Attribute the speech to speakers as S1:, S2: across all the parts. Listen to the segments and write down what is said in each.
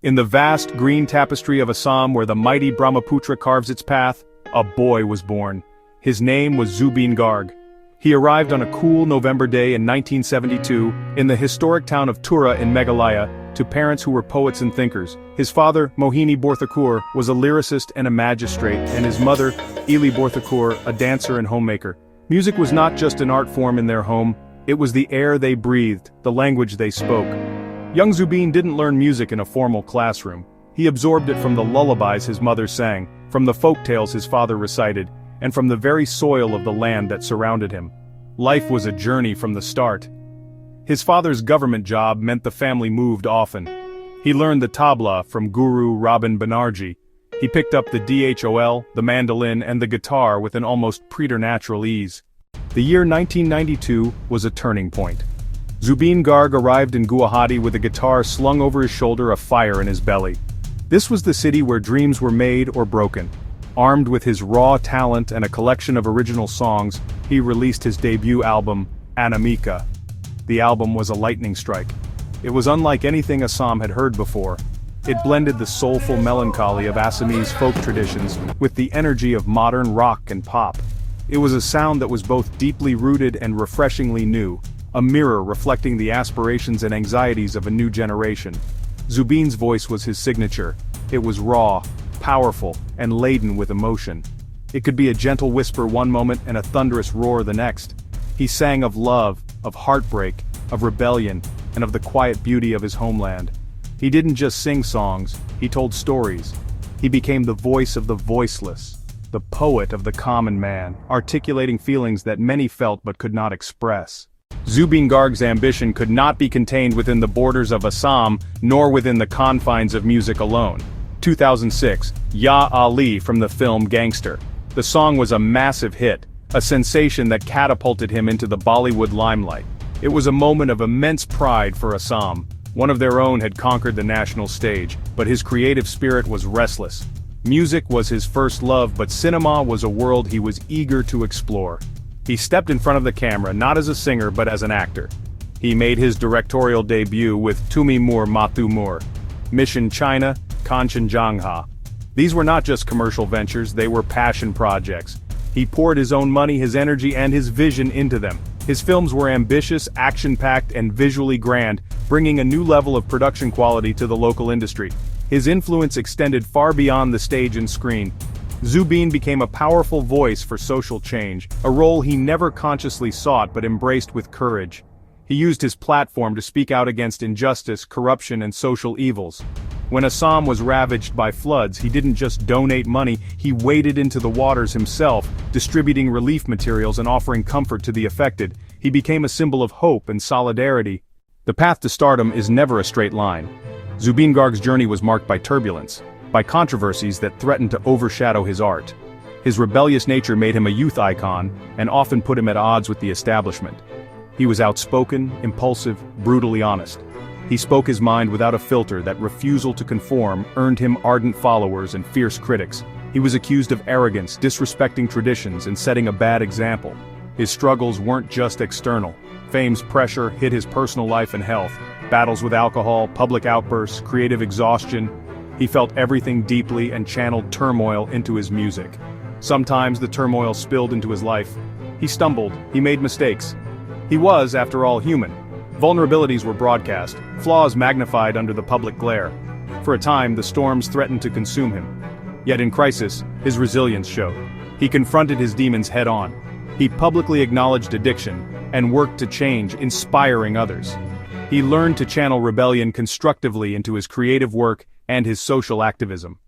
S1: In the vast green tapestry of Assam where the mighty Brahmaputra carves its path, a boy was born. His name was Zubeen Garg. He arrived on a cool November day in 1972, in the historic town of Tura in Meghalaya, to parents who were poets and thinkers. His father, Mohini Borthakur, was a lyricist and a magistrate, and his mother, Eli Borthakur, a dancer and homemaker. Music was not just an art form in their home, it was the air they breathed, the language they spoke. Young Zubeen didn't learn music in a formal classroom. He absorbed it from the lullabies his mother sang, from the folk tales his father recited, and from the very soil of the land that surrounded him. Life was a journey from the start. His father's government job meant the family moved often. He learned the tabla from Guru Rabin Banerjee. He picked up the dhol, the mandolin, and the guitar with an almost preternatural ease. The year 1992 was a turning point. Zubeen Garg arrived in Guwahati with a guitar slung over his shoulder, a fire in his belly. This was the city where dreams were made or broken. Armed with his raw talent and a collection of original songs, he released his debut album, Anamika. The album was a lightning strike. It was unlike anything Assam had heard before. It blended the soulful melancholy of Assamese folk traditions with the energy of modern rock and pop. It was a sound that was both deeply rooted and refreshingly new, a mirror reflecting the aspirations and anxieties of a new generation. Zubeen's voice was his signature. It was raw, powerful, and laden with emotion. It could be a gentle whisper one moment and a thunderous roar the next. He sang of love, of heartbreak, of rebellion, and of the quiet beauty of his homeland. He didn't just sing songs, he told stories. He became the voice of the voiceless, the poet of the common man, articulating feelings that many felt but could not express. Zubeen Garg's ambition could not be contained within the borders of Assam, nor within the confines of music alone. 2006, Ya Ali from the film Gangster. The song was a massive hit, a sensation that catapulted him into the Bollywood limelight. It was a moment of immense pride for Assam. One of their own had conquered the national stage, but his creative spirit was restless. Music was his first love, but cinema was a world he was eager to explore. He stepped in front of the camera not as a singer but as an actor. He made his directorial debut with Tumi Moor Mathu Moor, Mission China, Kanchenjunga. These were not just commercial ventures, they were passion projects. He poured his own money, his energy, and his vision into them. His films were ambitious, action-packed, and visually grand, bringing a new level of production quality to the local industry. His influence extended far beyond the stage and screen. Zubeen became a powerful voice for social change, a role he never consciously sought but embraced with courage. He used his platform to speak out against injustice, corruption, and social evils. When Assam was ravaged by floods, he didn't just donate money, he waded into the waters himself, distributing relief materials and offering comfort to the affected. He became a symbol of hope and solidarity. The path to stardom is never a straight line. Zubeen Garg's journey was marked by turbulence, by controversies that threatened to overshadow his art. His rebellious nature made him a youth icon, and often put him at odds with the establishment. He was outspoken, impulsive, brutally honest. He spoke his mind without a filter. That refusal to conform earned him ardent followers and fierce critics. He was accused of arrogance, disrespecting traditions, and setting a bad example. His struggles weren't just external. Fame's pressure hit his personal life and health. Battles with alcohol, public outbursts, creative exhaustion. He felt everything deeply and channeled turmoil into his music. Sometimes the turmoil spilled into his life. He stumbled, he made mistakes. He was, after all, human. Vulnerabilities were broadcast, flaws magnified under the public glare. For a time, the storms threatened to consume him. Yet in crisis, his resilience showed. He confronted his demons head-on. He publicly acknowledged addiction, and worked to change, inspiring others. He learned to channel rebellion constructively into his creative work and his social activism.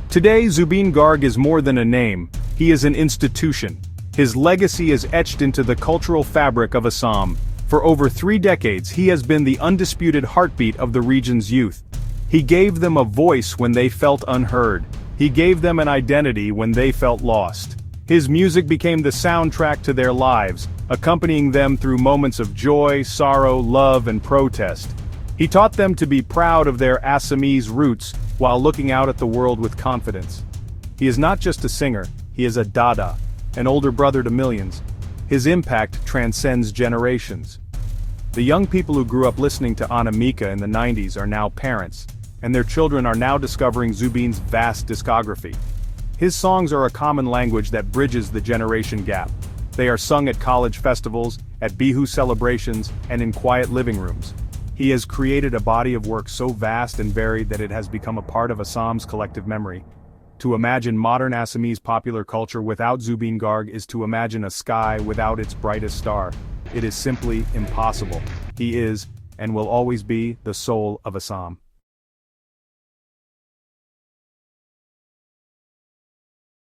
S1: Today, Zubeen Garg is more than a name, he is an institution. His legacy is etched into the cultural fabric of Assam. For over 3 decades, he has been the undisputed heartbeat of the region's youth. He gave them a voice when they felt unheard. He gave them an identity when they felt lost. His music became the soundtrack to their lives, accompanying them through moments of joy, sorrow, love, and protest. He taught them to be proud of their Assamese roots while looking out at the world with confidence. He is not just a singer, he is a Dada, an older brother to millions. His impact transcends generations. The young people who grew up listening to Anamika in the 90s are now parents, and their children are now discovering Zubeen's vast discography. His songs are a common language that bridges the generation gap. They are sung at college festivals, at Bihu celebrations, and in quiet living rooms. He has created a body of work so vast and varied that it has become a part of Assam's collective memory. To imagine modern Assamese popular culture without Zubeen Garg is to imagine a sky without its brightest star. It is simply impossible. He is, and will always be, the soul of Assam.